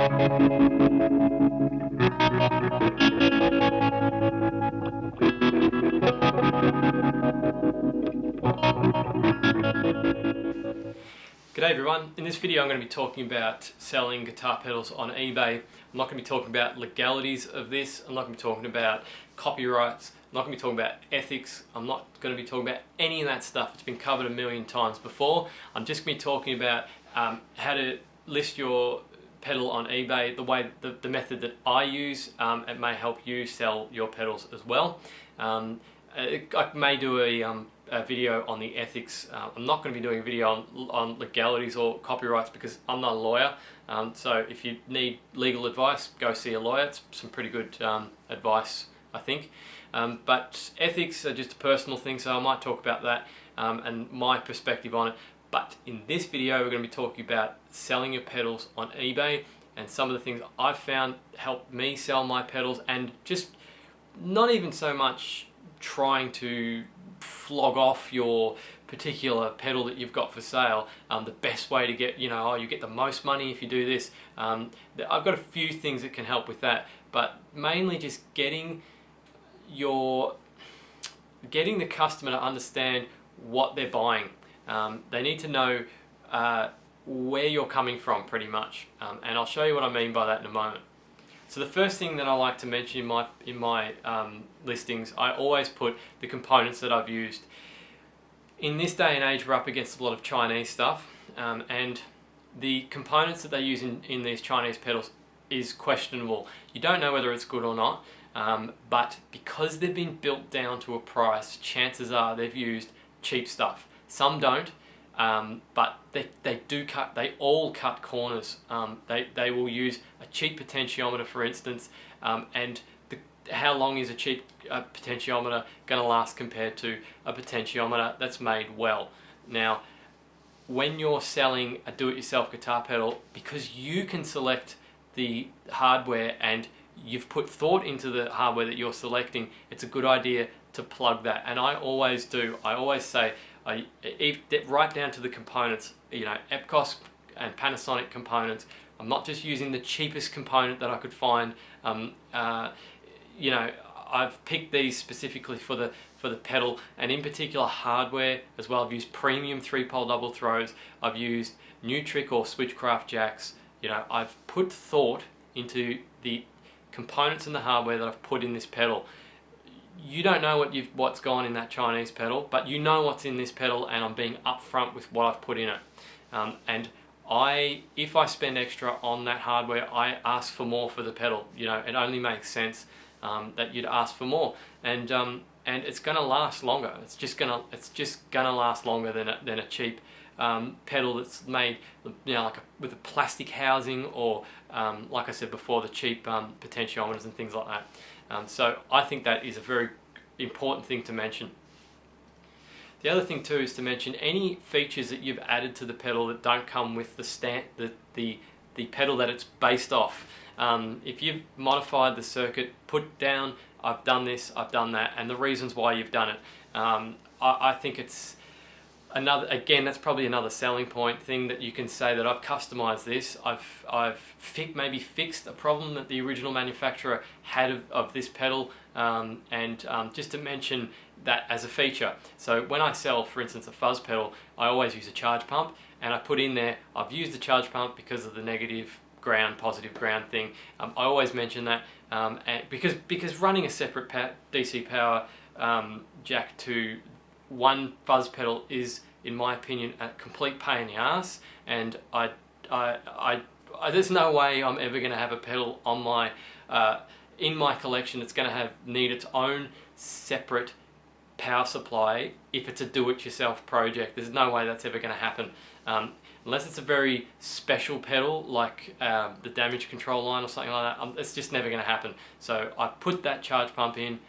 G'day everyone, in this video I'm going to be talking about selling guitar pedals on eBay. I'm not going to be talking about legalities of this, I'm not going to be talking about copyrights, I'm not going to be talking about ethics, I'm not going to be talking about any of that stuff. It's been covered a million times before. I'm just going to be talking about how to list your pedal on eBay, the method that I use. It may help you sell your pedals as well. I may do a video on the ethics. I'm not going to be doing a video on legalities or copyrights because I'm not a lawyer. So if you need legal advice, go see a lawyer. It's some pretty good advice, I think. But ethics are just a personal thing, so I might talk about that and my perspective on it. But in this video, we're going to be talking about selling your pedals on eBay and some of the things I've found help me sell my pedals, and just not even so much trying to flog off your particular pedal that you've got for sale. The best way to get, you get the most money if you do this. I've got a few things that can help with that, but mainly just getting the customer to understand what they're buying. They need to know where you're coming from, pretty much, and I'll show you what I mean by that in a moment. So the first thing that I like to mention in my listings, I always put the components that I've used. In this day and age, we're up against a lot of Chinese stuff, and the components that they use in these Chinese pedals is questionable. You don't know whether it's good or not, but because they've been built down to a price, chances are they've used cheap stuff. Some don't, but they all cut corners. They will use a cheap potentiometer, for instance, and how long is a cheap potentiometer going to last compared to a potentiometer that's made well? Now, when you're selling a do-it-yourself guitar pedal, because you can select the hardware and you've put thought into the hardware that you're selecting, it's a good idea to plug that. And I always do. I always say, right down to the components, Epcos and Panasonic components. I'm not just using the cheapest component that I could find. I've picked these specifically for the pedal, and in particular hardware as well. I've used premium 3-pole double throws. I've used Neutrik or Switchcraft jacks. I've put thought into the components and the hardware that I've put in this pedal. You don't know what's gone in that Chinese pedal, but you know what's in this pedal, and I'm being upfront with what I've put in it. And if I spend extra on that hardware, I ask for more for the pedal. It only makes sense that you'd ask for more, and it's going to last longer. It's just gonna last longer than a cheap pedal that's made, with a plastic housing, or like I said before, the cheap potentiometers and things like that. So I think that is a very important thing to mention. The other thing too is to mention any features that you've added to the pedal that don't come with the pedal that it's based off. If you've modified the circuit, put down, I've done this, I've done that, and the reasons why you've done it. I think it's that's probably another selling point thing, that you can say that I've customized this. I've maybe fixed a problem that the original manufacturer had of this pedal, and just to mention that as a feature. So when I sell, for instance, a fuzz pedal, I always use a charge pump, and I put in there, I've used the charge pump because of the negative ground, positive ground thing. I always mention that, and because running a separate DC power jack to one fuzz pedal is, in my opinion, a complete pain in the ass, and there's no way I'm ever going to have a pedal on my in my collection that's going to need its own separate power supply if it's a do-it-yourself project. There's no way that's ever going to happen, unless it's a very special pedal like the damage control line or something like that. It's just never going to happen. So I put that charge pump in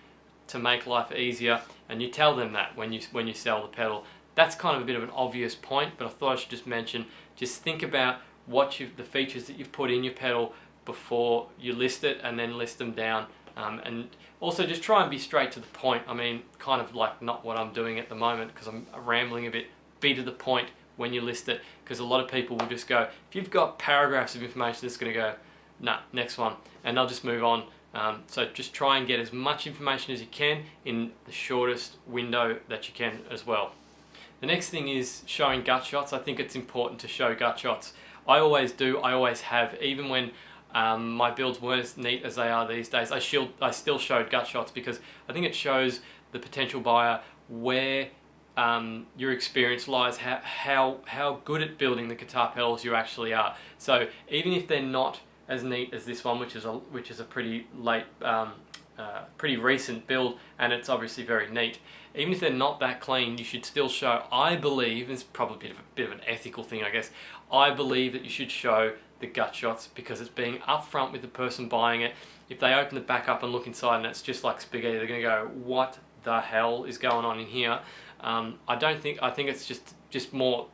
to make life easier, and you tell them that when you sell the pedal. That's kind of a bit of an obvious point, but I thought I should just mention, just think about the features that you've put in your pedal before you list it, and then list them down. And also just try and be straight to the point. I mean, kind of like not what I'm doing at the moment because I'm rambling a bit. Be to the point when you list it, because a lot of people will just go, if you've got paragraphs of information, it's going to go, nah, next one, and they'll just move on. So just try and get as much information as you can in the shortest window that you can as well. The next thing is showing gut shots. I think it's important to show gut shots. I always do, I always have, even when my builds weren't as neat as they are these days, I still showed gut shots because I think it shows the potential buyer where your experience lies, how good at building the guitar pedals you actually are. So even if they're not as neat as this one, which is a pretty late, pretty recent build, and it's obviously very neat. Even if they're not that clean, you should still show. I believe it's probably a bit of an ethical thing, I guess. I believe that you should show the gut shots because it's being upfront with the person buying it. If they open the back up and look inside and it's just like spaghetti, they're going to go, "What the hell is going on in here?" I think it's just more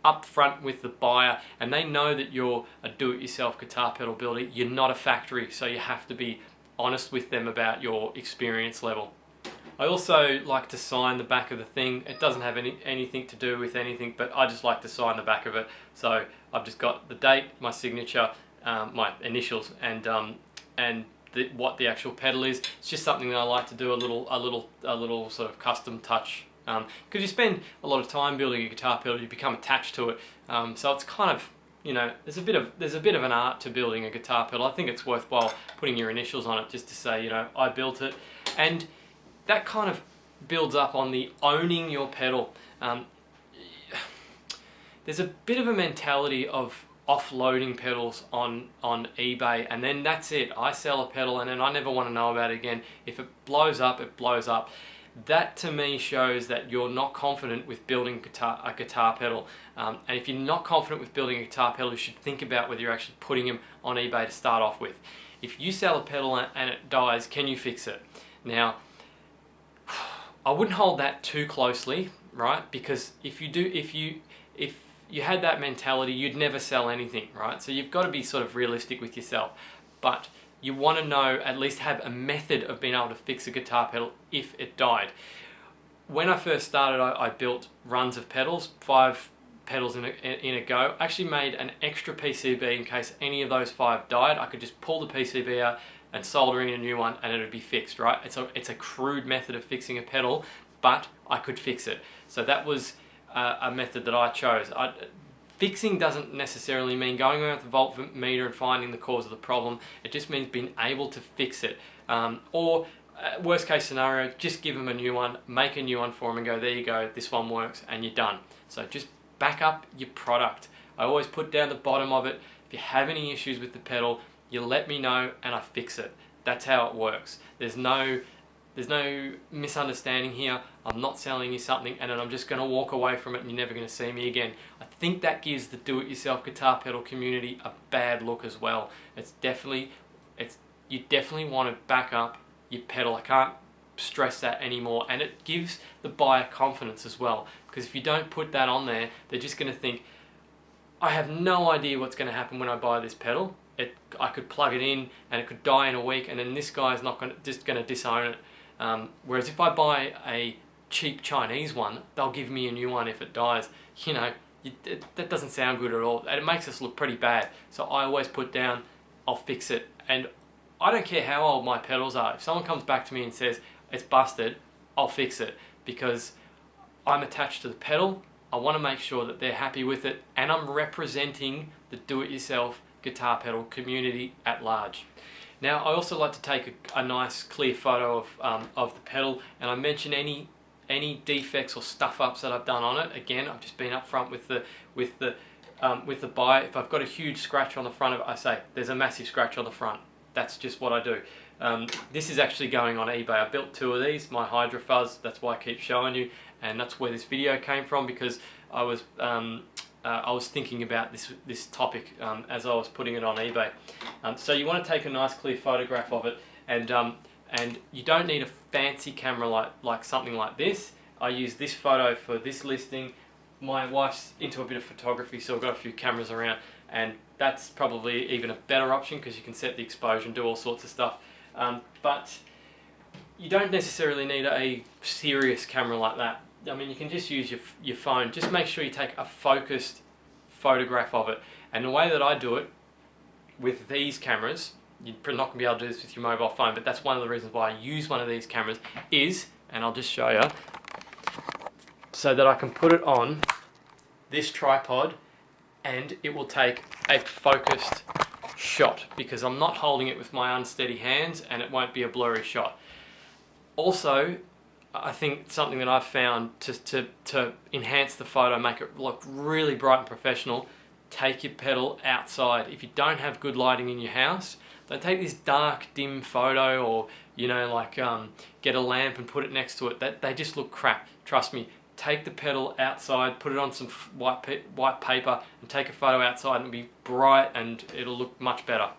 upfront with the buyer, and they know that you're a do-it-yourself guitar pedal builder. You're not a factory, so you have to be honest with them about your experience level. I also like to sign the back of the thing. It doesn't have anything to do with anything, but I just like to sign the back of it. So I've just got the date, my signature, my initials, and what the actual pedal is. It's just something that I like to do a little sort of custom touch. Because you spend a lot of time building a guitar pedal, you become attached to it. So it's kind of, you know, there's a bit of an art to building a guitar pedal. I think it's worthwhile putting your initials on it just to say, you know, I built it, and that kind of builds up on the owning your pedal. There's a bit of a mentality of offloading pedals on eBay, and then that's it. I sell a pedal and then I never want to know about it again. If it blows up, it blows up. That to me shows that you're not confident with building a guitar pedal. And if you're not confident with building a guitar pedal, you should think about whether you're actually putting them on eBay to start off with. If you sell a pedal and it dies, can you fix it? Now, I wouldn't hold that too closely, right? Because if you had that mentality, you'd never sell anything, right? So you've got to be sort of realistic with yourself. But you want to know, at least have a method of being able to fix a guitar pedal if it died. When I first started, I built runs of pedals, 5 pedals in a go. I actually made an extra PCB in case any of those 5 died. I could just pull the PCB out and solder in a new one and it would be fixed, right? It's a crude method of fixing a pedal, but I could fix it. So that was a method that I chose. Fixing doesn't necessarily mean going around with the voltmeter and finding the cause of the problem. It just means being able to fix it. Or worst case scenario, just give them a new one, make a new one for them and go, there you go, this one works, and you're done. So just back up your product. I always put down the bottom of it. If you have any issues with the pedal, you let me know and I fix it. That's how it works. There's no misunderstanding here. I'm not selling you something and then I'm just going to walk away from it and you're never going to see me again. I think that gives the do-it-yourself guitar pedal community a bad look as well. You definitely want to back up your pedal. I can't stress that anymore, and it gives the buyer confidence as well, because if you don't put that on there, they're just going to think, I have no idea what's going to happen when I buy this pedal. I could plug it in and it could die in a week, and then this guy's just going to disown it. Whereas if I buy a cheap Chinese one, they'll give me a new one if it dies. You know, that doesn't sound good at all. And it makes us look pretty bad. So I always put down, I'll fix it. And I don't care how old my pedals are. If someone comes back to me and says it's busted, I'll fix it, because I'm attached to the pedal. I want to make sure that they're happy with it, and I'm representing the do-it-yourself guitar pedal community at large. Now, I also like to take a nice clear photo of the pedal, and I mention any defects or stuff ups that I've done on it. Again, I've just been upfront with the buyer. If I've got a huge scratch on the front of it, I say there's a massive scratch on the front. That's just what I do. This is actually going on eBay. I built 2 of these, my Hydra Fuzz. That's why I keep showing you, and that's where this video came from, because I was thinking about this topic as I was putting it on eBay. So you want to take a nice clear photograph of it, and you don't need a fancy camera like something like this. I use this photo for this listing. My wife's into a bit of photography, so I've got a few cameras around, and that's probably even a better option because you can set the exposure and do all sorts of stuff. But you don't necessarily need a serious camera like that. I mean, you can just use your phone. Just make sure you take a focused photograph of it. And the way that I do it with these cameras, you're not going to be able to do this with your mobile phone, but that's one of the reasons why I use one of these cameras is, and I'll just show you, so that I can put it on this tripod and it will take a focused shot, because I'm not holding it with my unsteady hands and it won't be a blurry shot. Also, I think something that I've found to enhance the photo, make it look really bright and professional, take your pedal outside. If you don't have good lighting in your house, don't take this dark, dim photo, or get a lamp and put it next to it. They just look crap. Trust me. Take the pedal outside, put it on some white paper, and take a photo outside, and it'll be bright and it'll look much better.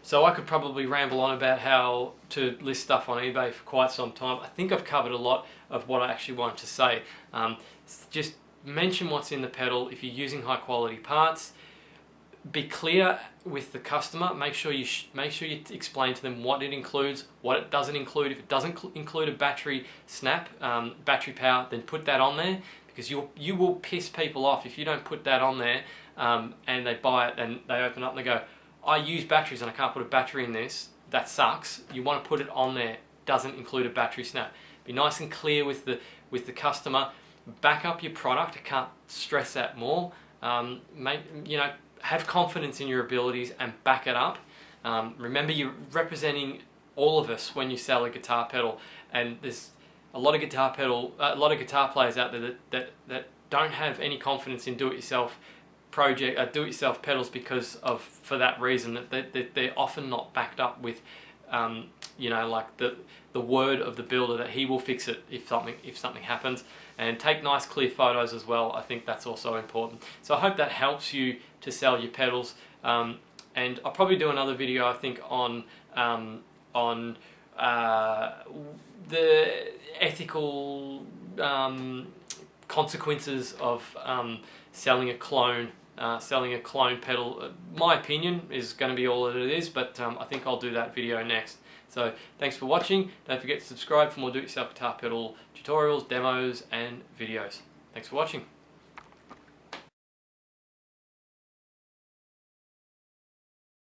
So I could probably ramble on about how to list stuff on eBay for quite some time. I think I've covered a lot of what I actually wanted to say. Just mention what's in the pedal. If you're using high quality parts, be clear with the customer. Make sure you explain to them what it includes, what it doesn't include. If it doesn't include a battery snap, battery power, then put that on there, because you will piss people off if you don't put that on there, and they buy it and they open up and they go, I use batteries and I can't put a battery in this. That sucks. You want to put it on there. Doesn't include a battery snap. Be nice and clear with the customer. Back up your product. I can't stress that more. Have confidence in your abilities and back it up. Remember, you're representing all of us when you sell a guitar pedal, and there's a lot of guitar players out there that don't have any confidence in do-it-yourself pedals for that reason, that they're often not backed up with the word of the builder that he will fix it if something happens. And take nice clear photos as well. I think that's also important. So I hope that helps you to sell your pedals. And I'll probably do another video, I think, on the ethical consequences of selling a clone pedal. My opinion is going to be all that it is, but I think I'll do that video next. So thanks for watching. Don't forget to subscribe for more do-it-yourself guitar pedal tutorials, demos, and videos. Thanks for watching.